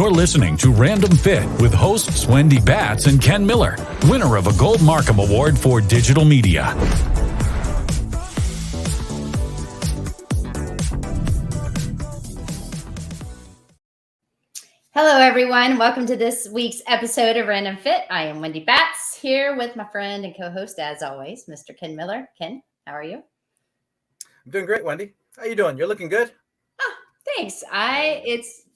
You're listening to Random Fit with hosts Wendy Batts and Ken Miller, winner of a Gold Markham Award for Digital Media. Hello, everyone. Welcome to this week's episode of Random Fit. I am Wendy Batts here with my friend and co-host, as always, Mr. Ken Miller. Ken, how are you? I'm doing great, Wendy. How you doing? You're looking good. Oh, thanks.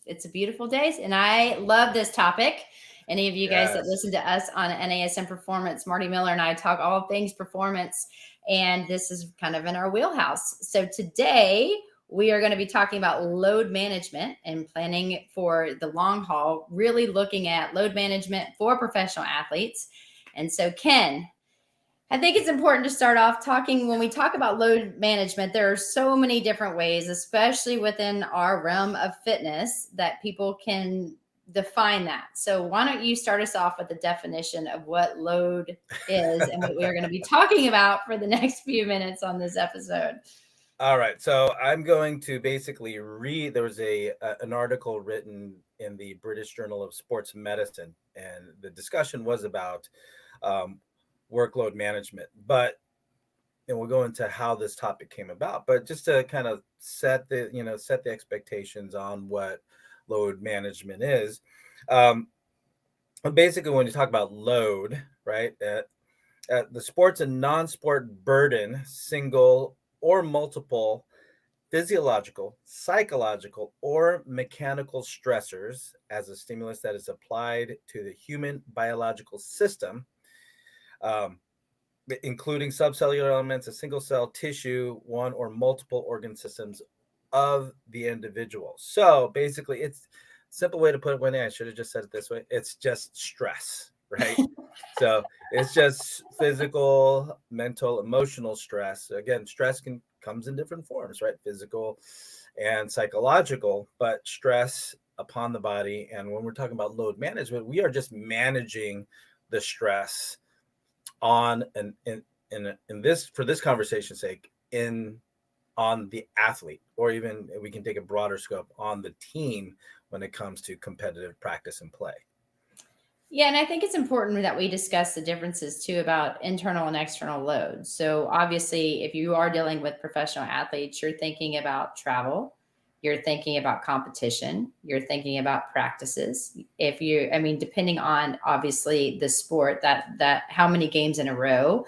It's a beautiful day, and I love this topic. Any of you guys that listen to us on NASM Performance, Marty Miller and I talk all things performance, and this is kind of in our wheelhouse. So today we are going to be talking about load management and planning for the long haul, really looking at load management for professional athletes. And so, Ken, I think it's important to start off talking when we talk about load management. There are so many different ways, especially within our realm of fitness, that people can define that. So why don't you start us off with the definition of what load is and what we're going to be talking about for the next few minutes on this episode. All right. So I'm going to basically read, there was an article written in the British Journal of Sports Medicine, and the discussion was about workload management, and we'll go into how this topic came about, but just to kind of set the expectations on what load management is. Basically, when you talk about load, right, the sports and non-sport burden, single or multiple physiological, psychological, or mechanical stressors as a stimulus that is applied to the human biological system, including subcellular elements, a single cell tissue, one or multiple organ systems of the individual. So basically, it's a simple way to put it, Wendy, I should have just said it this way. It's just stress, right? So it's just physical, mental, emotional stress. Again, stress comes in different forms, right? Physical and psychological, but stress upon the body. And when we're talking about load management, we are just managing the stress on this, for this conversation's sake, on the athlete, or even we can take a broader scope on the team when it comes to competitive practice and play. Yeah, and I think it's important that we discuss the differences too about internal and external loads. So obviously, if you are dealing with professional athletes, you're thinking about travel, you're thinking about competition, you're thinking about practices. Depending on obviously the sport, that how many games in a row,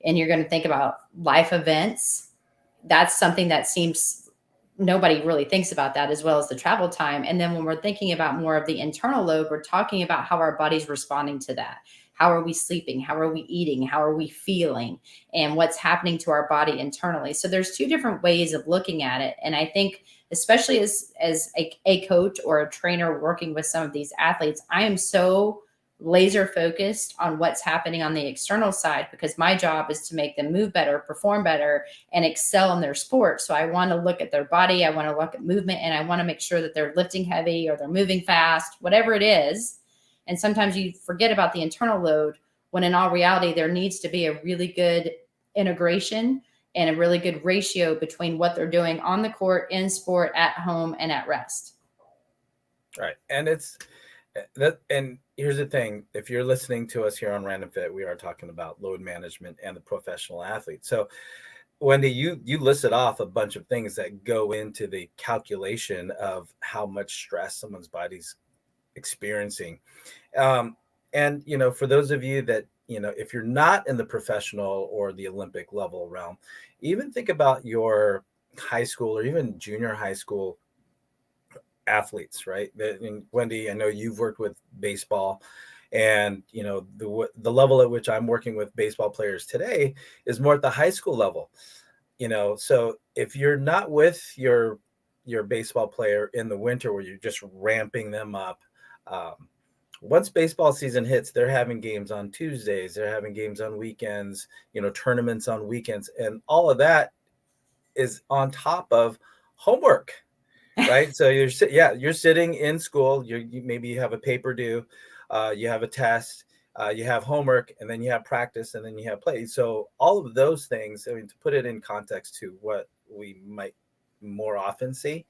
and you're going to think about life events. That's something that seems nobody really thinks about that, as well as the travel time. And then when we're thinking about more of the internal load, we're talking about how our body's responding to that. How are we sleeping? How are we eating? How are we feeling? And what's happening to our body internally? So there's two different ways of looking at it. And I think, especially as a coach or a trainer working with some of these athletes, I am so laser focused on what's happening on the external side, because my job is to make them move better, perform better, and excel in their sport. So I want to look at their body, I want to look at movement, and I want to make sure that they're lifting heavy or they're moving fast, whatever it is. And sometimes you forget about the internal load, when in all reality, there needs to be a really good integration and a really good ratio between what they're doing on the court, in sport, at home, and at rest. Right. And and here's the thing, if you're listening to us here on Random Fit, we are talking about load management and the professional athlete. So Wendy, you listed off a bunch of things that go into the calculation of how much stress someone's body's experiencing. And, for those of you that, if you're not in the professional or the Olympic level realm, even think about your high school or even junior high school athletes, right? And Wendy, I know you've worked with baseball, and the level at which I'm working with baseball players today is more at the high school level. So if you're not with your baseball player in the winter, where you're just ramping them up, once baseball season hits, they're having games on Tuesdays, they're having games on weekends, tournaments on weekends, and all of that is on top of homework. Right. So you're sitting in school, you maybe have a paper due, you have a test, you have homework, and then you have practice, and then you have play. So all of those things, to put it in context to what we might more often see,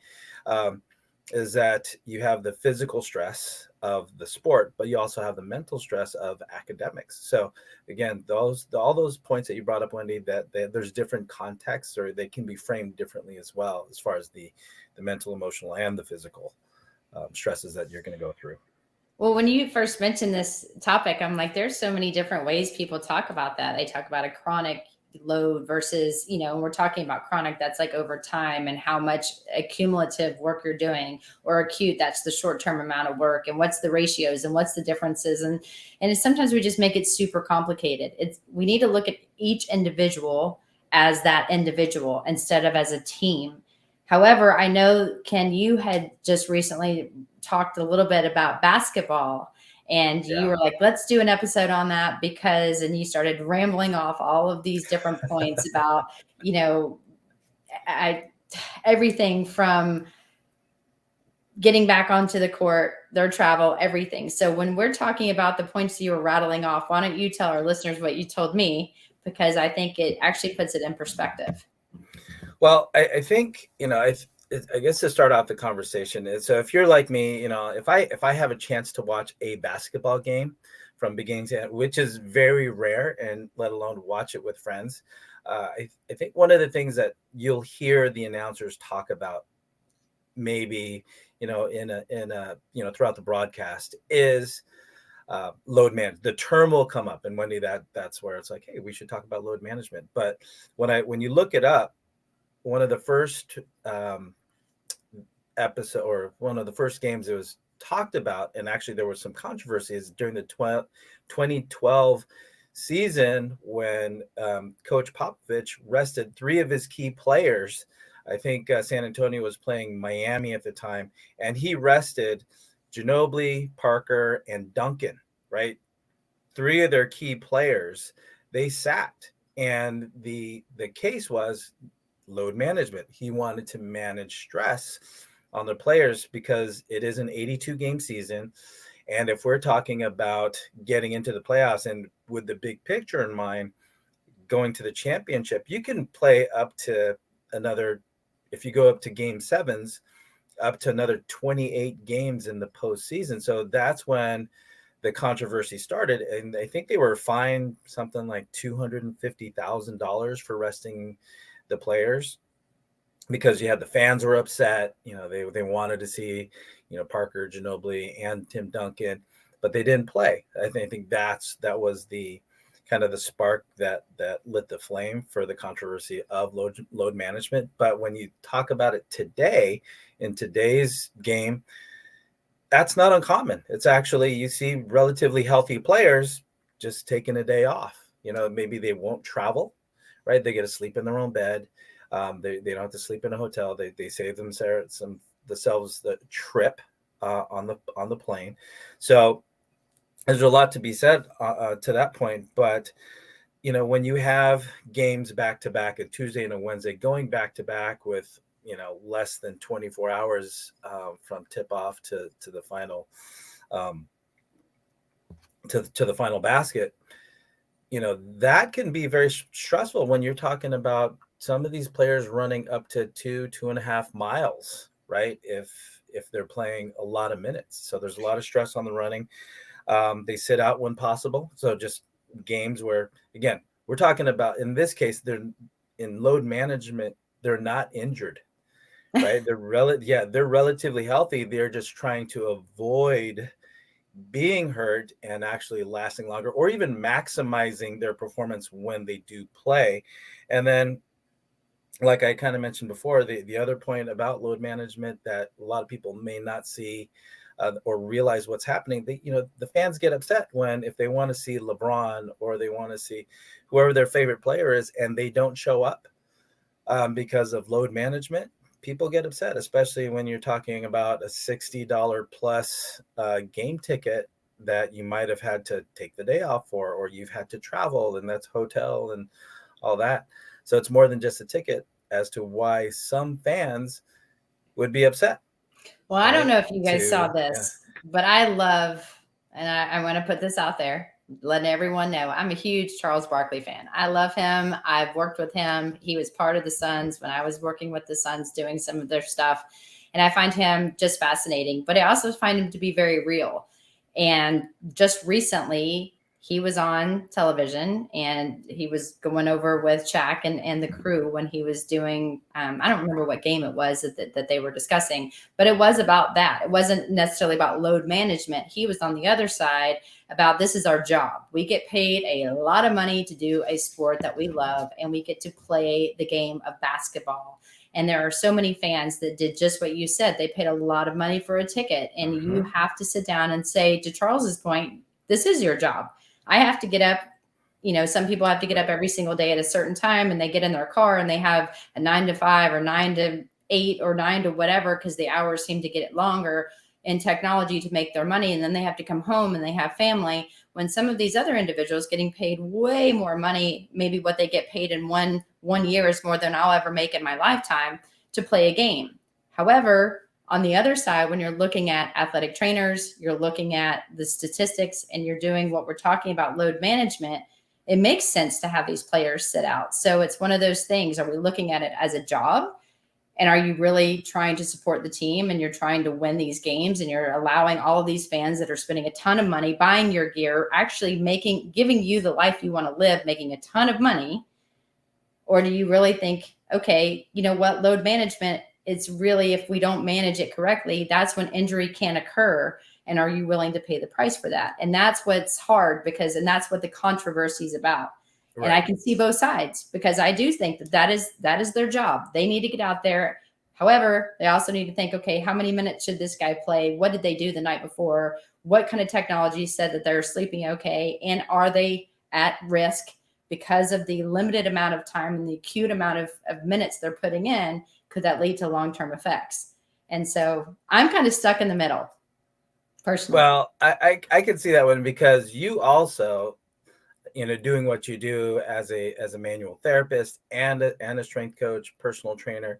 is that you have the physical stress of the sport, but you also have the mental stress of academics. So again, all those points that you brought up, Wendy, that there's different contexts, or they can be framed differently as well, as far as the mental, emotional, and the physical stresses that you're going to go through. Well, when you first mentioned this topic, I'm like, there's so many different ways people talk about that. They talk about a chronic load versus, we're talking about chronic, that's like over time and how much accumulative work you're doing, or acute, that's the short-term amount of work, and what's the ratios and what's the differences. And sometimes we just make it super complicated. We need to look at each individual as that individual instead of as a team. However, I know, Ken, you had just recently talked a little bit about basketball, and you were like, let's do an episode on that and you started rambling off all of these different points about, everything from getting back onto the court, their travel, everything. So when we're talking about the points you were rattling off, why don't you tell our listeners what you told me? Because I think it actually puts it in perspective. Well, I think, I guess to start off the conversation is, so if you're like me, if I have a chance to watch a basketball game from beginning to end, which is very rare, and let alone watch it with friends, I think one of the things that you'll hear the announcers talk about, maybe, in a throughout the broadcast, is load management. The term will come up, and Wendy, that's where it's like, hey, we should talk about load management. But when you look it up, one of the first episode, or one of the first games it was talked about, and actually there was some controversies during the 2012 season when Coach Popovich rested 3 of his key players. I think San Antonio was playing Miami at the time, and he rested Ginobili, Parker, and Duncan, right? 3 of their key players, they sat. And the case was load management. He wanted to manage stress on the players because it is an 82 game season. And if we're talking about getting into the playoffs, and with the big picture in mind, going to the championship, you can play up to another, if you go up to game 7s, up to another 28 games in the postseason. So that's when the controversy started. And I think they were fined something like $250,000 for resting the players, because you had the fans were upset. They wanted to see, Parker, Ginobili, and Tim Duncan, but they didn't play. I think that was the kind of the spark that lit the flame for the controversy of load management. But when you talk about it today, in today's game, that's not uncommon. It's actually, you see relatively healthy players just taking a day off. Maybe they won't travel, right? They get to sleep in their own bed. They don't have to sleep in a hotel. They save themselves the trip on the plane. So there's a lot to be said to that point. But when you have games back to back, a Tuesday and a Wednesday, going back to back with less than 24 hours from tip off to the final to the final basket, that can be very stressful when you're talking about some of these players running up to 2.5 miles, right? If they're playing a lot of minutes. So there's a lot of stress on the running. They sit out when possible. So just games where, again, we're talking about, in this case, they're in load management, they're not injured, right? They're relatively healthy. They're just trying to avoid being hurt and actually lasting longer, or even maximizing their performance when they do play. And then, like I kind of mentioned before, the other point about load management that a lot of people may not see or realize what's happening, the fans get upset if they want to see LeBron, or they want to see whoever their favorite player is, and they don't show up because of load management. People get upset, especially when you're talking about a $60 plus game ticket that you might have had to take the day off for, or you've had to travel, and that's hotel and all that. So it's more than just a ticket as to why some fans would be upset. Well, I don't know if you guys saw this, but I love, and I want to put this out there, letting everyone know, I'm a huge Charles Barkley fan. I love him. I've worked with him. He was part of the Suns when I was working with the Suns, doing some of their stuff. And I find him just fascinating, but I also find him to be very real. And just recently, he was on television and he was going over with Shaq and the crew when he was doing, I don't remember what game it was that they were discussing, but it was about that. It wasn't necessarily about load management. He was on the other side about this is our job. We get paid a lot of money to do a sport that we love, and we get to play the game of basketball. And there are so many fans that did just what you said. They paid a lot of money for a ticket, and you have to sit down and say, to Charles's point, this is your job. I have to get up. Some people have to get up every single day at a certain time, and they get in their car and they have a 9 to 5 or 9 to 8 or 9 to whatever, because the hours seem to get longer in technology to make their money. And then they have to come home and they have family, when some of these other individuals getting paid way more money, maybe what they get paid in one year is more than I'll ever make in my lifetime to play a game. However, on the other side, when you're looking at athletic trainers, you're looking at the statistics, and you're doing what we're talking about, load management, it makes sense to have these players sit out. So it's one of those things. Are we looking at it as a job? And are you really trying to support the team, and you're trying to win these games, and you're allowing all of these fans that are spending a ton of money buying your gear, actually giving you the life you want to live, making a ton of money? Or do you really think, okay, you know what, load management, it's really, if we don't manage it correctly, that's when injury can occur. And are you willing to pay the price for that? And that's what's hard, and that's what the controversy is about. Right. And I can see both sides, because I do think that is their job. They need to get out there. However, they also need to think, okay, how many minutes should this guy play? What did they do the night before? What kind of technology said that they're sleeping okay? And are they at risk because of the limited amount of time and the acute amount of minutes they're putting in? Could that lead to long-term effects? And so I'm kind of stuck in the middle, personally. Well, I can see that one, because you also, doing what you do as a manual therapist and a strength coach, personal trainer,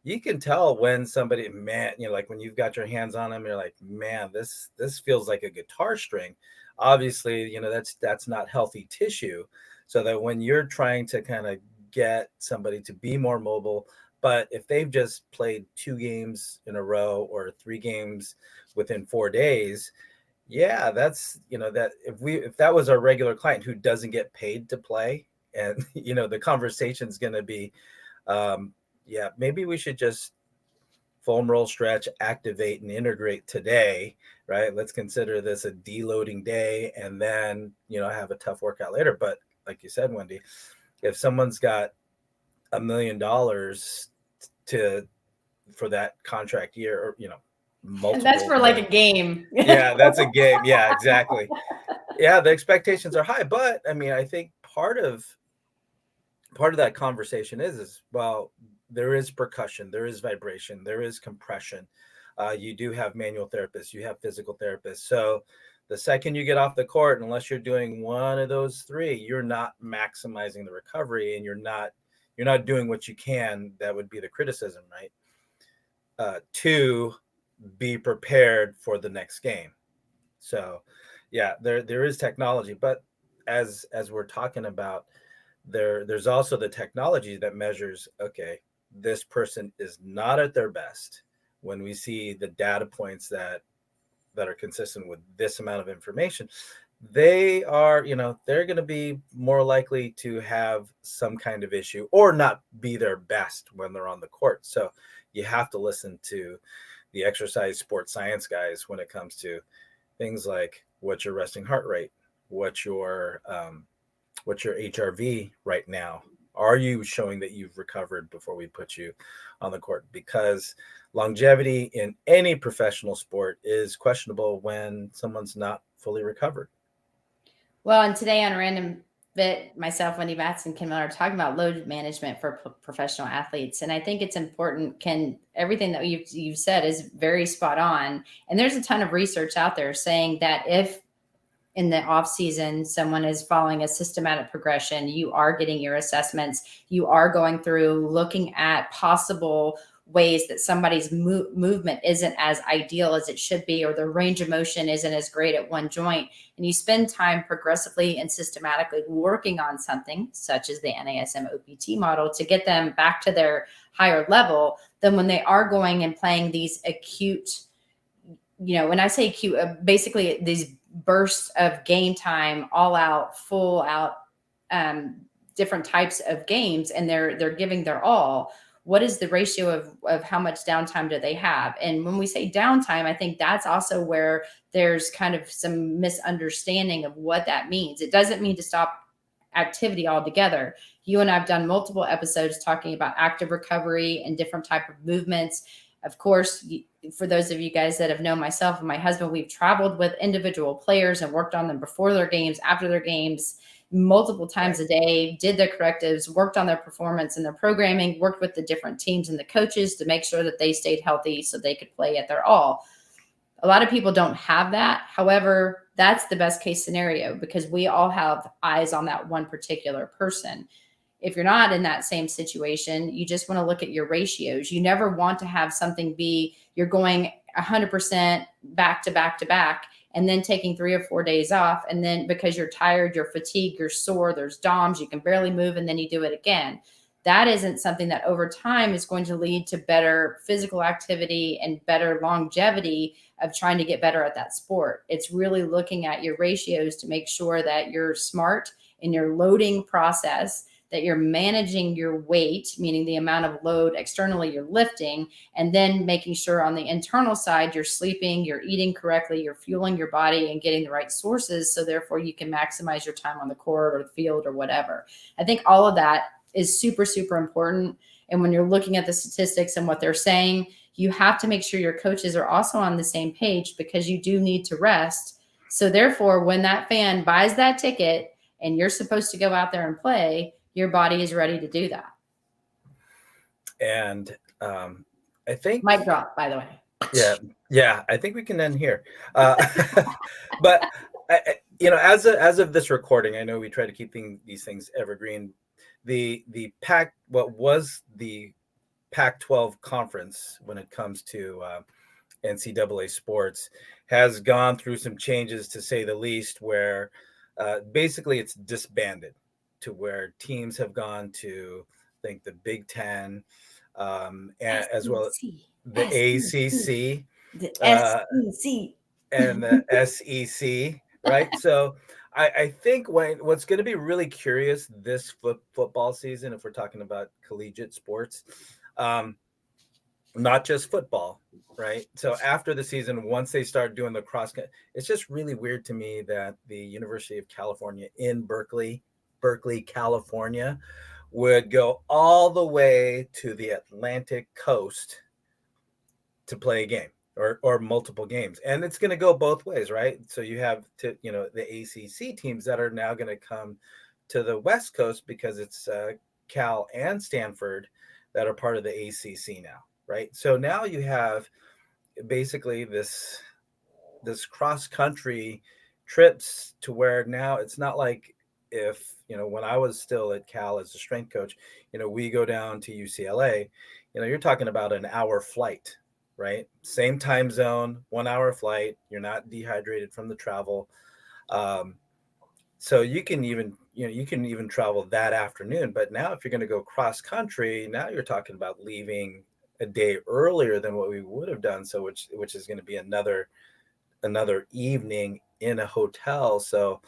you can tell when somebody, man, like when you've got your hands on them, you're like, man, this feels like a guitar string. Obviously, that's not healthy tissue. So that when you're trying to kind of get somebody to be more mobile, but if they've just played 2 games in a row or 3 games within 4 days, yeah, that's, that if that was our regular client who doesn't get paid to play, and, the conversation's going to be, yeah, maybe we should just foam roll, stretch, activate, and integrate today, right? Let's consider this a deloading day, and then, have a tough workout later. But like you said, Wendy, if someone's got $1 million for that contract year, or multiple, and that's for like a game. Yeah, that's a game. Yeah, exactly. Yeah, the expectations are high, but I mean, I think part of that conversation is well, there is percussion, there is vibration, there is compression. You do have manual therapists, you have physical therapists. So the second you get off the court, unless you're doing one of those 3, you're not maximizing the recovery, and you're not doing what you can. That would be the criticism, right? To be prepared for the next game. So yeah, there is technology, but as we're talking about, there's also the technology that measures, okay, this person is not at their best. When we see the data points that are consistent with this amount of information, they are, they're going to be more likely to have some kind of issue or not be their best when they're on the court. So you have to listen to the exercise sports science guys when it comes to things like, what's your resting heart rate? What's your HRV right now? Are you showing that you've recovered before we put you on the court? Because longevity in any professional sport is questionable when someone's not fully recovered. Well, and today on Random Fit, myself, Wendy Batts, and Ken Miller are talking about load management for professional athletes. And I think it's important, Ken, everything that you've said is very spot on. And there's a ton of research out there saying that if in the off season, someone is following a systematic progression, you are getting your assessments, you are going through looking at possible ways that somebody's movement isn't as ideal as it should be, or their range of motion isn't as great at one joint, and you spend time progressively and systematically working on something such as the NASM OPT model to get them back to their higher level, then when they are going and playing these acute, when I say acute, basically these bursts of game time, all out, full out, different types of games, and they're giving their all. What is the ratio of how much downtime do they have? And when we say downtime, I think that's also where there's kind of some misunderstanding of what that means. It doesn't mean to stop activity altogether. You and I've done multiple episodes talking about active recovery and different type of movements. Of course, for those of you guys that have known myself and my husband, we've traveled with individual players and worked on them before their games, after their games, multiple times a day, did their correctives, worked on their performance and their programming, worked with the different teams and the coaches to make sure that they stayed healthy so they could play at their all. A lot of people don't have that. However, that's the best case scenario because we all have eyes on that one particular person. If you're not in that same situation, you just want to look at your ratios. You never want to have something be you're going 100% back to back to back and then taking 3 or 4 days off. And then because you're tired, you're fatigued, you're sore, there's DOMS, you can barely move, and then you do it again. That isn't something that over time is going to lead to better physical activity and better longevity of trying to get better at that sport. It's really looking at your ratios to make sure that you're smart in your loading process, that you're managing your weight, meaning the amount of load externally you're lifting, and then making sure on the internal side, you're sleeping, you're eating correctly, you're fueling your body and getting the right sources. So therefore you can maximize your time on the court or the field or whatever. I think all of that is super, super important. And when you're looking at the statistics and what they're saying, you have to make sure your coaches are also on the same page because you do need to rest. So therefore, when that fan buys that ticket and you're supposed to go out there and play, your body is ready to do that. And I think mic drop, by the way. Yeah. I think we can end here. But as of this recording, I know we try to keep these things evergreen. The Pac-12 conference, when it comes to NCAA sports, has gone through some changes, to say the least, where basically it's disbanded, to where teams have gone to, I think, the Big Ten, as well as the ACC, the SEC, and the SEC, right? So I think what's going to be really curious this football season, if we're talking about collegiate sports, not just football, right? So after the season, once they start doing the it's just really weird to me that the University of California in Berkeley, California, would go all the way to the Atlantic coast to play a game or multiple games. And it's going to go both ways, right? So you have the ACC teams that are now going to come to the West Coast because it's Cal and Stanford that are part of the ACC now, right? So now you have basically this cross-country trips to where now it's not like if, when I was still at Cal as a strength coach, we go down to UCLA, you're talking about an hour flight, right? Same time zone, 1 hour flight. You're not dehydrated from the travel. So you can even travel that afternoon. But now if you're going to go cross country, now you're talking about leaving a day earlier than what we would have done. So which is going to be another evening in a hotel. So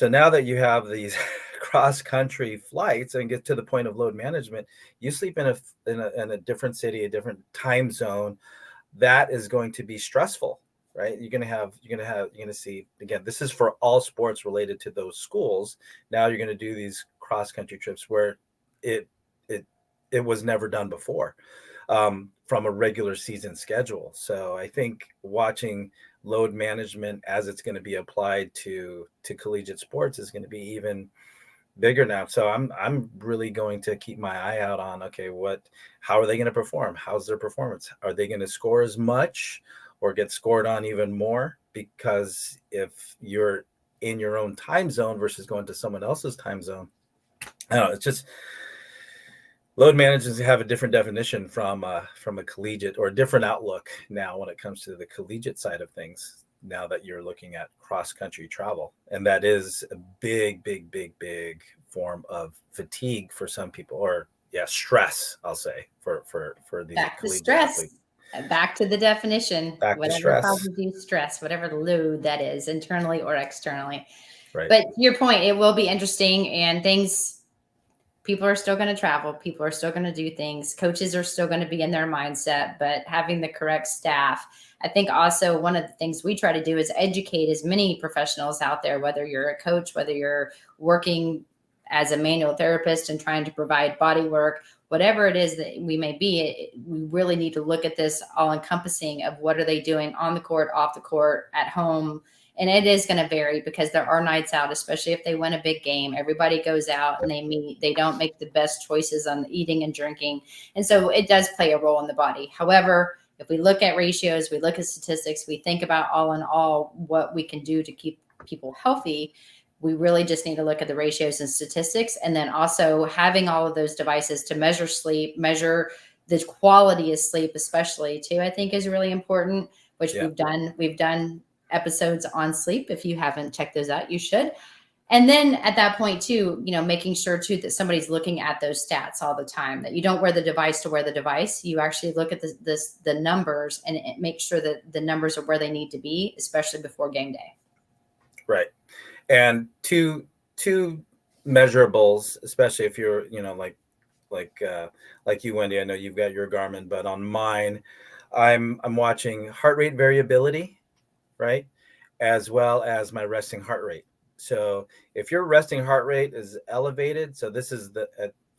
now that you have these cross country flights and get to the point of load management, you sleep in a different city, a different time zone. That is going to be stressful, right? You're going to see, again, this is for all sports related to those schools. Now you're going to do these cross country trips where it was never done before, from a regular season schedule. So I think watching load management as it's going to be applied to collegiate sports is going to be even bigger now. So I'm really going to keep my eye out on, okay, how are they going to perform? How's their performance? Are they going to score as much or get scored on even more? Because if you're in your own time zone versus going to someone else's time zone, I don't know, load managers have a different definition from a collegiate, or a different outlook now when it comes to the collegiate side of things, now that you're looking at cross-country travel. And that is a big form of fatigue for some people, or stress, I'll say, for the Back to collegiate stress. athlete. Back to the definition. Back to whatever stress. causes you stress, whatever load that is, internally or externally. Right. But to your point, it will be interesting, and people are still going to travel. People are still going to do things. Coaches are still going to be in their mindset, but having the correct staff. I think also one of the things we try to do is educate as many professionals out there, whether you're a coach, whether you're working as a manual therapist and trying to provide body work, whatever it is that we may be, we really need to look at this all encompassing of what are they doing on the court, off the court, at home. And it is going to vary, because there are nights out, especially if they win a big game. Everybody goes out and they meet. They don't make the best choices on eating and drinking. And so it does play a role in the body. However, if we look at ratios, we look at statistics, we think about all in all what we can do to keep people healthy, we really just need to look at the ratios and statistics. And then also having all of those devices to measure sleep, measure the quality of sleep, especially too, I think is really important, which we've done. We've done episodes on sleep. If you haven't checked those out, you should. And then at that point too, making sure too that somebody's looking at those stats all the time, that you don't wear the device to wear the device. You actually look at the numbers and make sure that the numbers are where they need to be, especially before game day. Right. And two measurables, especially if you're, like you, Wendy, I know you've got your Garmin, but on mine, I'm watching heart rate variability, right? As well as my resting heart rate. So if your resting heart rate is elevated, so this is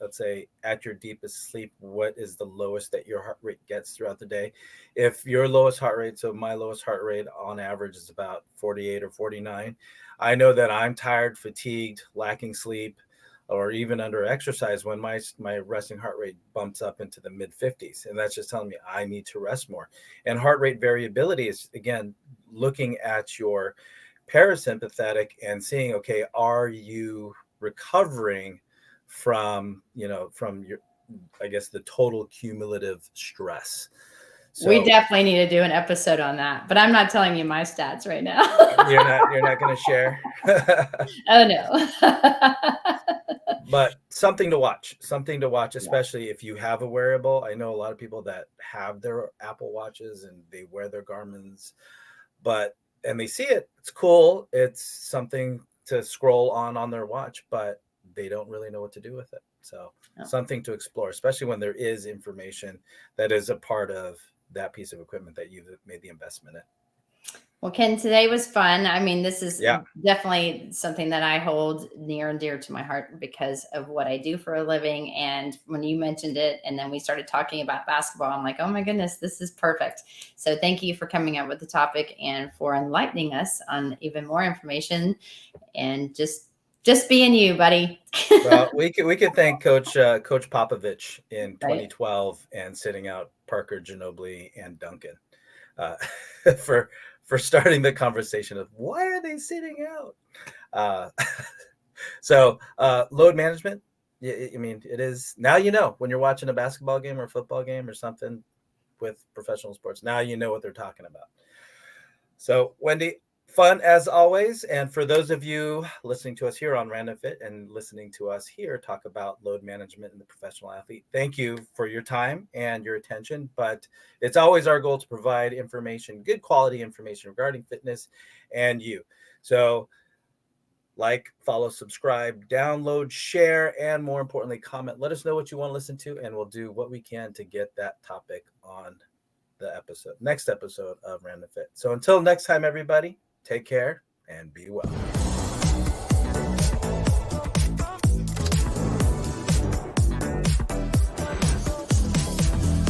let's say at your deepest sleep, what is the lowest that your heart rate gets throughout the day? If your lowest heart rate, so my lowest heart rate on average is about 48 or 49, I know that I'm tired, fatigued, lacking sleep, or even under exercise when my resting heart rate bumps up into the mid 50s. And that's just telling me I need to rest more. And heart rate variability is, again, looking at your parasympathetic and seeing, okay, are you recovering from your, I guess, the total cumulative stress. So we definitely need to do an episode on that, but I'm not telling you my stats right now. you're not going to share. Oh no. But something to watch, especially if you have a wearable. I know a lot of people that have their Apple Watches and they wear their Garmin's, and they see it. It's cool. It's something to scroll on their watch, but they don't really know what to do with it. So something to explore, especially when there is information that is a part of that piece of equipment that you've made the investment in. Well, Ken, today was fun. I mean, this is definitely something that I hold near and dear to my heart because of what I do for a living. And when you mentioned it, and then we started talking about basketball, I'm like, oh my goodness, this is perfect. So thank you for coming up with the topic and for enlightening us on even more information, and just being you, buddy. Well, we could thank Coach Popovich in 2012 and sitting out Parker, Ginobili, and Duncan for starting the conversation of why are they sitting out. So load management. I mean, it is now, when you're watching a basketball game or a football game or something with professional sports, now you know what they're talking about. So Wendy, fun as always. And for those of you listening to us here on Random Fit and listening to us here talk about load management and the professional athlete, thank you for your time and your attention. But it's always our goal to provide information, good quality information regarding fitness and you. So like, follow, subscribe, download, share, and more importantly, comment. Let us know what you want to listen to, and we'll do what we can to get that topic on the next episode of Random Fit. So until next time, everybody, take care and be well.